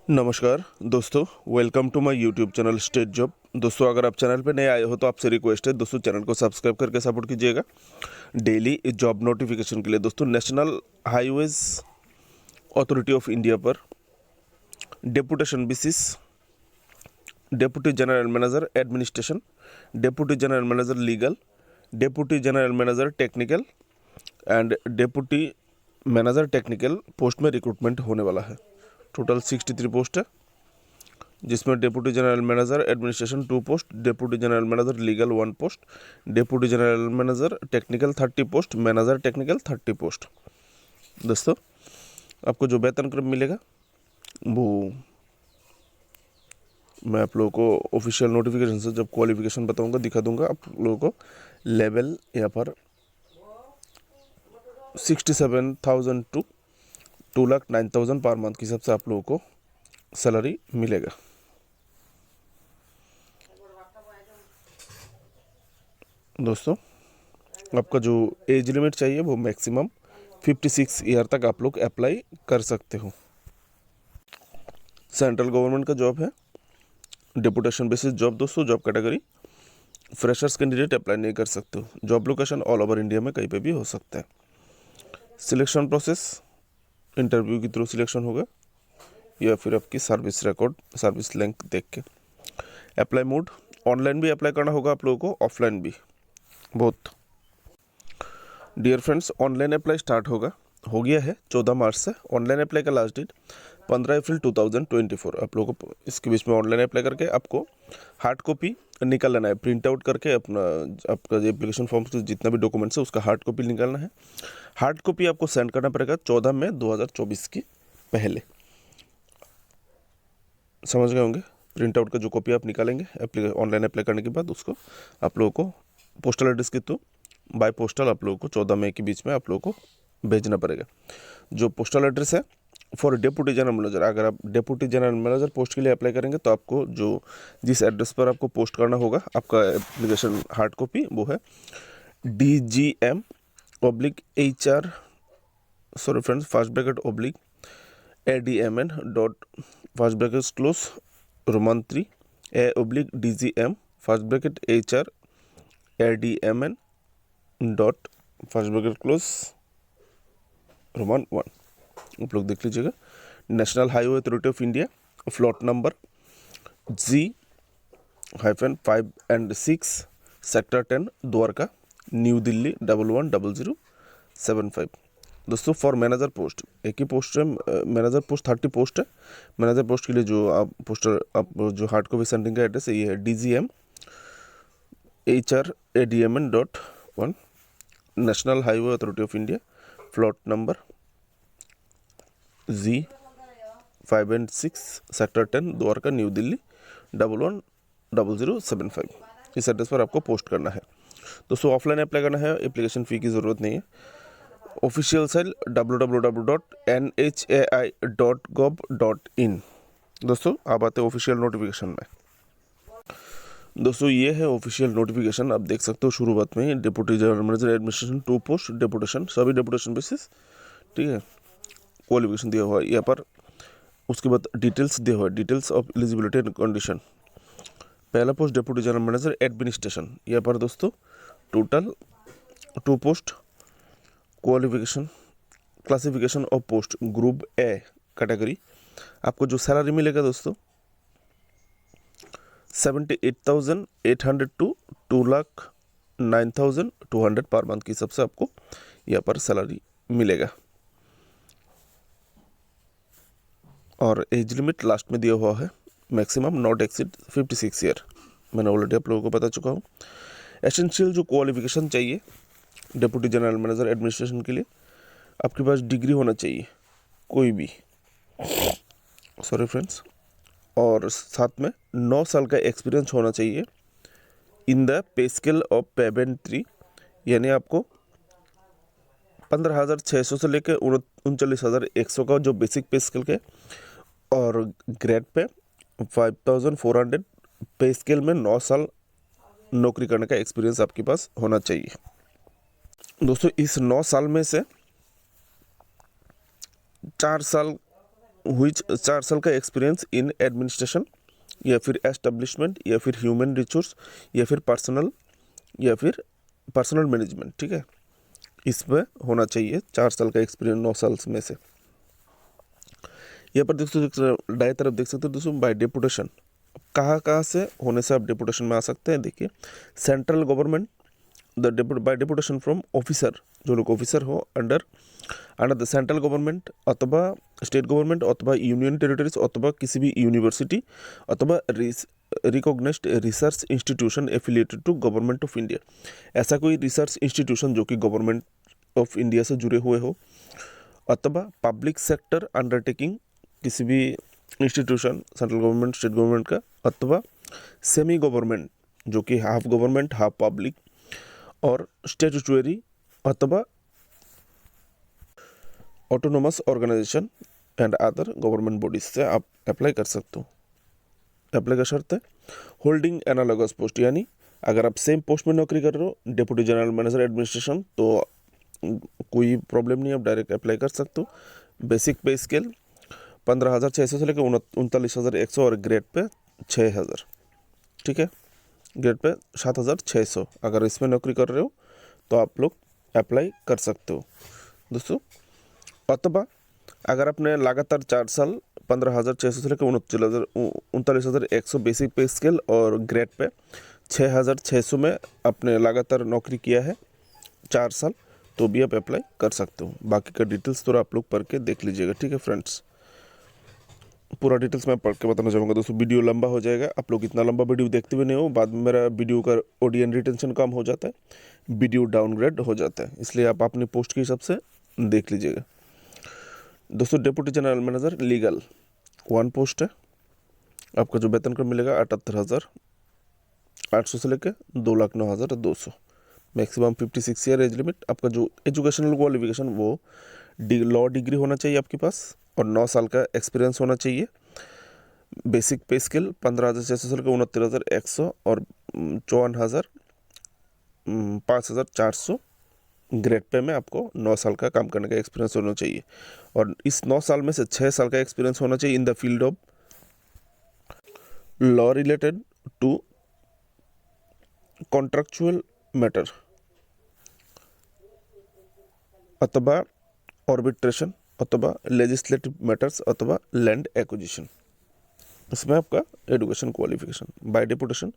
नमस्कार दोस्तों, welcome to my YouTube channel state job. दोस्तों, अगर आप चैनल पे नए आए हो तो आपसे रिक्वेस्ट है दोस्तों, चैनल को सब्सक्राइब करके सपोर्ट कीजिएगा डेली जॉब नोटिफिकेशन के लिए। दोस्तों, National Highways Authority of India पर deputation basis deputy general manager administration, deputy general manager legal, deputy general manager technical and deputy manager technical post में रिक्रूटमेंट होने वाला है। टोटल 63 पोस्ट है, जिसमें deputy general manager administration 2 post, deputy general manager legal 1 post, deputy general manager technical 30 post, manager technical 30 post. दोस्तों, आपको जो वेतन क्रम मिलेगा वो मैं आप लोगों को ऑफिशियल नोटिफिकेशन से जब क्वालिफिकेशन बताऊंगा दिखा दूंगा। आप लोगों को लेवल यहाँ पर 67,000 टू 2,09,000 पर मंथ के हिसाब से आप लोगों को सैलरी मिलेगा। दोस्तों, आपका जो एज लिमिट चाहिए वो मैक्सिमम 56 ईयर तक आप लोग अप्लाई कर सकते हो। सेंट्रल गवर्नमेंट का जॉब है, डेपुटेशन बेसिस जॉब। दोस्तों, job category freshers candidate apply नहीं कर सकते हो। Job location all over India में कहीं पे भी हो सकता है। सिलेक्शन प्रोसेस इंटरव्यू के थ्रू सिलेक्शन होगा या फिर आपकी सर्विस रिकॉर्ड, सर्विस लिंक देख के। अप्लाई मोड ऑनलाइन भी अप्लाई करना होगा आप लोगों को, ऑफलाइन भी बहुत। Dear friends, online apply start हो गया है 14 मार्च से। ऑनलाइन अप्लाई का लास्ट डेट 15 अप्रैल 2024। आप लोगों को इसके बीच में ऑनलाइन अप्लाई करके आपको हार्ड कॉपी निकाल लेना है, प्रिंट आउट करके आपका जो एप्लीकेशन फॉर्म से जितना भी डॉक्यूमेंट्स है उसका हार्ड कॉपी निकालना है। हार्ड कॉपी आपको सेंड करना पड़ेगा 14 मई 2024 की पहले। समझ गए होंगे। प्रिंट आउट का जो कॉपी आप निकालेंगे ऑनलाइन अप्लाई करने के बाद, उसको आप लोगों को पोस्टल एड्रेस के थ्रू बाय पोस्टल आप लोगों को 14 मई के बीच में आप लोगों को भेजना पड़ेगा। जो पोस्टल एड्रेस है फॉर डेप्यूटी जनरल मैनेजर, अगर आप डेप्यूटी जनरल मैनेजर पोस्ट के लिए अप्लाई करेंगे तो आपको जिस एड्रेस पर आपको पोस्ट करना होगा आपका एप्लीकेशन हार्ड कॉपी, वो है DGM/HR, sorry friends, first bracket oblique ADMN dot first bracket close roman 3 A/DGM first bracket HR ADMN dot first bracket close roman 1। आप लोग देख लीजिएगा। National highway authority of India, flat number G-5 and 6, sector 10, Dwarka, new Delhi 110075। दोस्तों, for manager post एक ही post है, manager post 30 post है। Manager post के लिए जो आप जो हार्ड कॉपी सेंडिंग का एड्रेस है ये है DGM/HR/ADMN.1, national highway authority of India, flat number G-5 and 6, sector 10, Dwarka, new Delhi 110075। इस एड्रेस पर आपको पोस्ट करना है। दोस्तों, ऑफलाइन अप्लाई करना है, एप्लीकेशन फ़ी की ज़रूरत नहीं है। Official site www.nhai.gov.in। दोस्तों, आप आते हैं ऑफिशियल नोटिफिकेशन में। दोस्तों, ये है ऑफिशियल नोटिफिकेशन। आप देख सकते हो शुरुआत में ही deputy general manager administration 2 post, deputation, सभी डेपुटेशन बेसिस, ठीक है। क्वालिफिकेशन दिया हुआ है यहाँ पर। उसके बाद डिटेल्स दिया हुआ है, details of eligibility and condition. पहला post deputy general manager administration, यहाँ पर दोस्तों total 2 post. Qualification, classification of post group A category. आपको जो सैलरी मिलेगा दोस्तों 78,800 टू 2,09,200 पर मंथ के हिसाब से आपको यहाँ पर सैलरी मिलेगा। और एज लिमिट लास्ट में दिया हुआ है, मैक्सिमम नॉट एक्सीड 56 ईयर। मैंने ऑलरेडी आप लोगों को बता चुका हूँ। एसेंशियल जो क्वालिफिकेशन चाहिए डिप्टी जनरल मैनेजर एडमिनिस्ट्रेशन के लिए, आपके पास डिग्री होना चाहिए कोई भी, सॉरी फ्रेंड्स, और साथ में 9 साल का एक्सपीरियंस होना चाहिए in the pay scale of payment 3, यानी आपको 15,600 से लेकर 39,100 का जो बेसिक पे स्केल के, और ग्रेड पे 5,400 पे स्केल में 9 साल नौकरी करने का एक्सपीरियंस आपके पास होना चाहिए। दोस्तों, इस 9 साल में से 4 साल हुईच 4 साल का एक्सपीरियंस इन एडमिनिस्ट्रेशन या फिर एस्टेब्लिशमेंट या फिर ह्यूमन रिसोर्स या फिर पर्सनल मैनेजमेंट, ठीक है, इसमें होना चाहिए 4 साल का एक्सपीरियंस 9 साल में से। यहाँ पर दोस्तों दाएं तरफ देख सकते हो दोस्तों बाय डेपुटेशन, कहाँ से होने से आप डेपुटेशन में आ सकते हैं। देखिए central government by deputation from officer, जो लोग ऑफिसर हो अंडर द सेंट्रल गवर्नमेंट अथवा स्टेट गवर्नमेंट अथवा यूनियन टेरिटरीज अथवा किसी भी यूनिवर्सिटी अथवा recognised research institution affiliated to government of India, ऐसा कोई रिसर्च इंस्टीट्यूशन जो कि गवर्नमेंट ऑफ इंडिया से जुड़े हुए हो, अथवा पब्लिक सेक्टर अंडरटेकिंग, किसी भी institution central government state government का, अथवा सेमी गवर्नमेंट जो कि हाफ गवर्नमेंट हाफ पब्लिक, और स्टेचुटरी अथवा autonomous organisation and other government bodies से आप अप्लाई कर सकते हो। अप्लाई का शर्त है होल्डिंग एनालॉगस पोस्ट, यानी अगर आप सेम पोस्ट में नौकरी कर रहे हो डिप्टी जनरल मैनेजर एडमिनिस्ट्रेशन, तो कोई प्रॉब्लम नहीं, आप डायरेक्ट अप्लाई कर सकते हो। बेसिक पे स्केल 15,600 से लेकर 39,100 और ग्रेड पे 6,000, ठीक है, ग्रेड पे 7,600। अगर इसमें नौकरी कर रहे हो तो आप लोग अप्लाई कर सकते हो दोस्तों। अथवा अगर आपने लगातार 4 साल 15,600 से लेकर 39,100 बेसिक पे स्केल और ग्रेड पे 6,600 में आपने लगातार नौकरी किया है 4 साल, तो भी आप अप्लाई कर सकते हो। बाकी का डिटेल्स तो आप लोग पढ़ के देख लीजिएगा, ठीक है फ्रेंड्स। पूरा डिटेल्स मैं पढ़ के बताना चाहूँगा दोस्तों, वीडियो लंबा हो जाएगा, आप लोग इतना लंबा वीडियो देखते हुए नहीं हो, बाद में मेरा वीडियो का ऑडियन रिटेंशन कम हो जाता है, वीडियो डाउनग्रेड हो जाता है, इसलिए आप अपनी पोस्ट के हिसाब से देख लीजिएगा दोस्तों। Deputy general manager legal 1 post है, आपका जो वेतन क्रम मिलेगा 78,800 से लेकर 2,09,200, मैक्सिमम 56 ईयर एज लिमिट। आपका जो एजुकेशनल क्वालिफिकेशन वो लॉ डिग्री होना चाहिए आपके पास, और 9 साल का एक्सपीरियंस होना चाहिए। बेसिक पे स्केल 15,600 से लेकर 69,100 और 5,400 ग्रेड पे में आपको 9 साल का काम करने का एक्सपीरियंस होना चाहिए, और इस 9 साल में से 6 साल का एक्सपीरियंस होना चाहिए in the field of law related to contractual matter अथवा ऑर्बिट्रेशन अथवा लेजिस्लेटिव मैटर्स अथवा लैंड एक्विजिशन। इसमें आपका एजुकेशन क्वालिफिकेशन बाय डेपुटेशन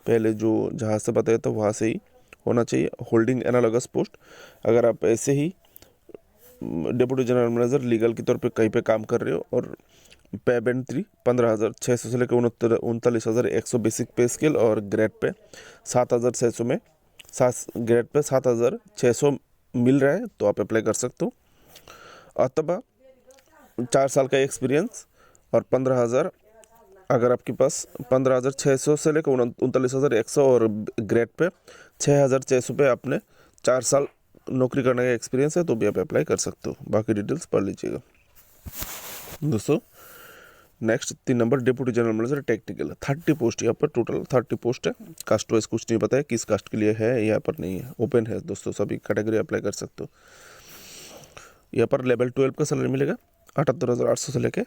पहले जो जहाँ से बताया था वहाँ से ही होना चाहिए। होल्डिंग एनालॉगस पोस्ट, अगर आप ऐसे ही डिप्टी जनरल मैनेजर लीगल के तौर पे कहीं पे काम कर रहे हो और पे बैंड 3 15,600 से लेकर 39,100 बेसिक पे स्केल और ग्रेड पे 7,600 में ग्रेड पे 7,600 मिल रहा है, तो आप अप्लाई कर सकते हो। अथवा 4 साल का एक्सपीरियंस और 15,000, अगर आपके पास 15,600 से लेकर 39,100 और ग्रेड पे 6,600 पे आपने 4 साल नौकरी करने का एक्सपीरियंस है, तो भी आप अप्लाई कर सकते हो। बाकी डिटेल्स पढ़ लीजिएगा दोस्तों। Next 3 number deputy general manager technical 30 post, यहाँ पर टोटल 30 पोस्ट है। कास्ट वाइज कुछ नहीं बताया किस कास्ट के लिए है, यहाँ पर नहीं है, ओपन है दोस्तों, सभी कैटेगरी अप्लाई कर सकते हो। यहाँ पर लेवल 12 का सैलरी मिलेगा 78,800 से लेके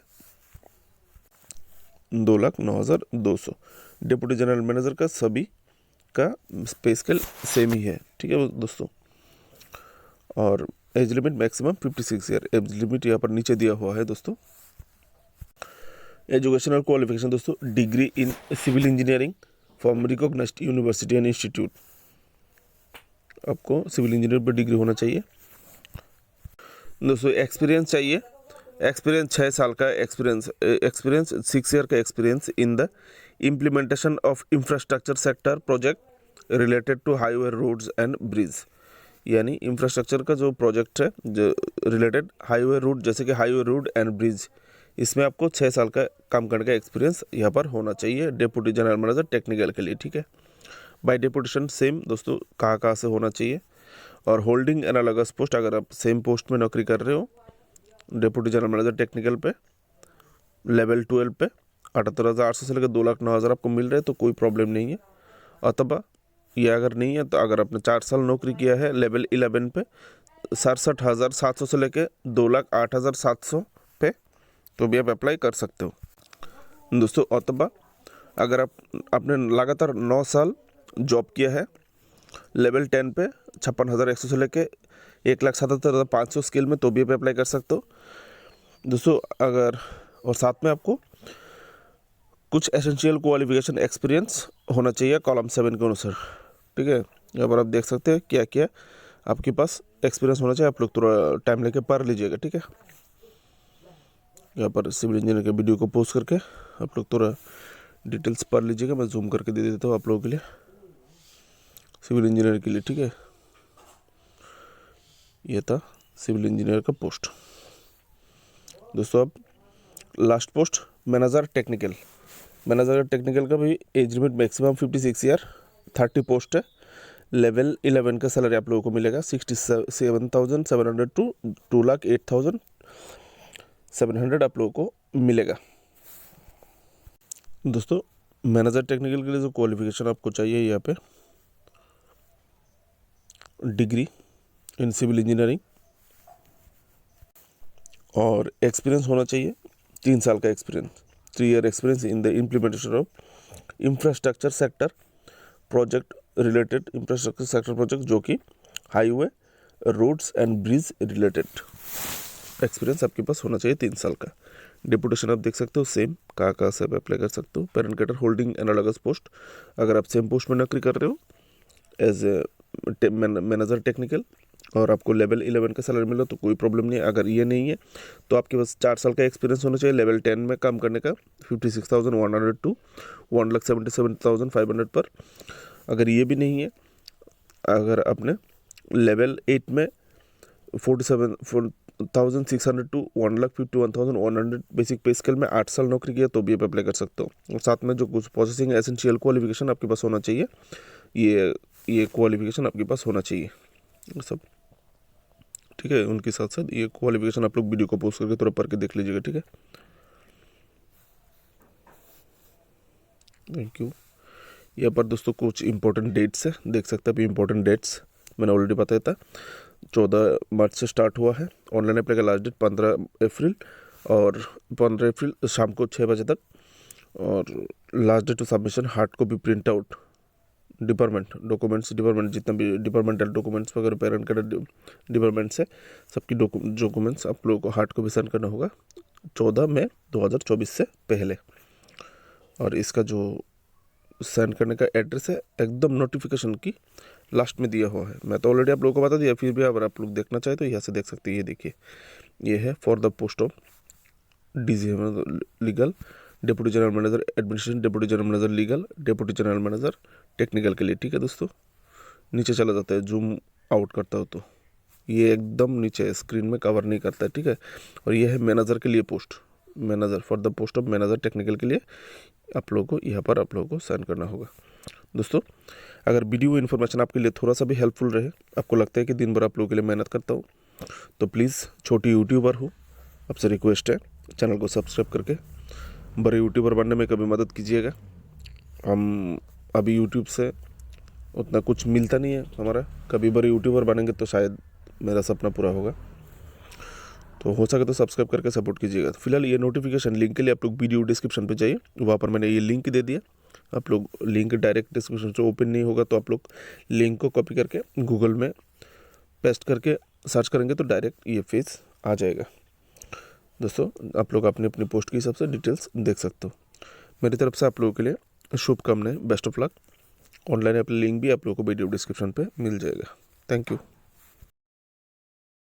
2,09,200। डिप्टी जनरल मैनेजर का सभी का पे स्केल सेम ही है, ठीक है दोस्तों। और age limit maximum 56 year, age limit यहाँ पर नीचे दिया हुआ है दोस्तों। एजुकेशनल क्वालिफिकेशन दोस्तों degree in civil engineering from recognised university and institute, आपको सिविल इंजीनियर पर डिग्री होना चाहिए दोस्तों। एक्सपीरियंस चाहिए, एक्सपीरियंस 6 साल का एक्सपीरियंस 6 ईयर का experience in the implementation of infrastructure sector project related to highway roads and bridge, यानी इंफ्रास्ट्रक्चर का जो प्रोजेक्ट है जो रिलेटेड हाईवे रोड, जैसे कि हाईवे रोड एंड ब्रिज, इसमें आपको 6 साल का काम करने का एक्सपीरियंस यहाँ पर होना चाहिए डिप्टी जनरल मैनेजर टेक्निकल के लिए, ठीक है। बाय डेपुटेशन सेम दोस्तों कहाँ से होना चाहिए। और होल्डिंग एनालॉगस पोस्ट, अगर आप सेम पोस्ट में नौकरी कर रहे हो डिप्टी जनरल मैनेजर टेक्निकल पे लेवल 12 पे 78,800 से लेकर 2,09,000 आपको मिल रहा है, तो कोई प्रॉब्लम नहीं है। अथवा ये अगर नहीं है तो अगर आपने 4 साल नौकरी किया है लेवल 11 पे 67,700 से लेकर 2,08,700 पे, तो भी आप अप्लाई कर सकते हो दोस्तों। अथवा अगर आपने लगातार 9 साल जॉब किया है लेवल 10 पे 56,100 से लेके 1,77,500 स्केल में, तो भी आप अप्लाई कर सकते हो दोस्तों। अगर और साथ में आपको कुछ एसेंशियल क्वालिफिकेशन एक्सपीरियंस होना चाहिए कॉलम 7 के अनुसार, ठीक है। यहाँ पर आप देख सकते हैं क्या क्या आपके पास एक्सपीरियंस होना चाहिए। आप लोग थोड़ा टाइम लेके पढ़ लीजिएगा, ठीक है। यहाँ पर सिविल इंजीनियर के वीडियो को पोस्ट करके आप लोग थोड़ा डिटेल्स पढ़ लीजिएगा। मैं जूम करके दे देता हूँ आप लोगों के लिए, सिविल इंजीनियर के लिए, ठीक है। ये था सिविल इंजीनियर का पोस्ट दोस्तों। अब last post manager technical. Manager technical का भी as limit maximum 56 year, 30 post है। लेवल 11 का सैलरी आप लोगों को मिलेगा 67,700 टू 2,08,700 आप लोगों को मिलेगा दोस्तों। मैनेजर टेक्निकल के लिए जो क्वालिफिकेशन आपको चाहिए, यहाँ पे डिग्री इन सिविल इंजीनियरिंग और एक्सपीरियंस होना चाहिए 3 साल का experience, 3 year experience in the implementation of infrastructure sector project related infrastructure sector project, जो कि highway, roads and bridge related experience आपके पास होना चाहिए 3 साल का। डिपुटेशन आप देख सकते हो सेम, कहाँ से आप अप्लाई कर सकते हो। Parent cadre holding analogous post, अगर आप सेम पोस्ट में नौकरी कर रहे हो एज ए मैनेजर टेक्निकल और आपको लेवल 11 का सैलरी मिला तो कोई प्रॉब्लम नहीं है। अगर ये नहीं है तो आपके पास 4 साल का एक्सपीरियंस होना चाहिए लेवल 10 में काम करने का, 56,100 टू 1,77,500 पर। अगर ये भी नहीं है, अगर आपने लेवल 8 में 47,600 टू 1,51,100 बेसिक पे स्केल में 8 साल नौकरी किया तो भी आप अप्लाई कर सकते हो। और साथ में जो कुछ प्रोसेसिंग एसेंशियल क्वालिफिकेशन आपके पास होना चाहिए, ये क्वालिफिकेशन आपके पास होना चाहिए सब, ठीक है। उनके साथ साथ ये क्वालिफिकेशन आप लोग वीडियो को पोस्ट करके थोड़ा पढ़ के देख लीजिएगा, ठीक है। Thank you. यहाँ पर दोस्तों कुछ इंपॉर्टेंट डेट्स है, देख सकते हैं। अभी इंपॉर्टेंट डेट्स मैंने ऑलरेडी बताया था, 14 मार्च से स्टार्ट हुआ है। ऑनलाइन अप्लाई का लास्ट डेट 15 अप्रैल और 15 अप्रैल शाम को 6 बजे तक। और last date to submission hard copy print out department documents, department जितना भी डिपार्टमेंटल डॉक्यूमेंट्स वगैरह पेरेंट कैडर डिपार्टमेंट से सबकी डॉक्यूमेंट्स आप लोगों को हार्ड कॉपी सेंड करना होगा 14 मई 2024 से पहले। और इसका जो सेंड करने का एड्रेस है एकदम नोटिफिकेशन की लास्ट में दिया हुआ है। मैं तो ऑलरेडी आप लोगों को बता दिया, फिर भी अगर आप लोग देखना चाहे तो यहाँ से देख सकते हैं। ये देखिए, ये है for the post of DGM legal, deputy general manager administration, deputy general manager legal, deputy general manager technical के लिए, ठीक है दोस्तों। नीचे चला जाता है, जूम आउट करता हो तो ये एकदम नीचे स्क्रीन में कवर नहीं करता है, ठीक है। और ये है मैनेजर के लिए post, manager for the post of manager technical के लिए आप लोगों को यहाँ पर आप लोगों को साइन करना होगा दोस्तों। अगर वीडियो इन्फॉर्मेशन आपके लिए थोड़ा सा भी हेल्पफुल रहे, आपको लगता है कि दिन भर आप लोगों के लिए मेहनत करता हूँ, तो प्लीज़ छोटी यूट्यूबर हो, आपसे रिक्वेस्ट है चैनल को सब्सक्राइब करके बड़े यूट्यूबर बनने में कभी मदद कीजिएगा। हम अभी यूट्यूब से उतना कुछ मिलता नहीं है हमारा, कभी बड़े यूट्यूबर बनेंगे तो शायद मेरा सपना पूरा होगा। तो हो सके तो सब्सक्राइब करके सपोर्ट कीजिएगा। फिलहाल ये नोटिफिकेशन लिंक के लिए आप लोग वीडियो डिस्क्रिप्शन पे जाइए, वहाँ पर मैंने ये लिंक दे दिया। आप लोग लिंक डायरेक्ट डिस्क्रिप्शन से ओपन नहीं होगा तो आप लोग लिंक को कॉपी करके गूगल में पेस्ट करके सर्च करेंगे तो डायरेक्ट ये पेज आ जाएगा दोस्तों। आप लोग अपनी अपनी पोस्ट के हिसाब से डिटेल्स देख सकते हो। मेरी तरफ से आप लोगों के लिए शुभकामनाएं, बेस्ट ऑफ लक। ऑनलाइन अपनी लिंक भी आप लोगों को वीडियो डिस्क्रिप्शन पे मिल जाएगा। Thank you.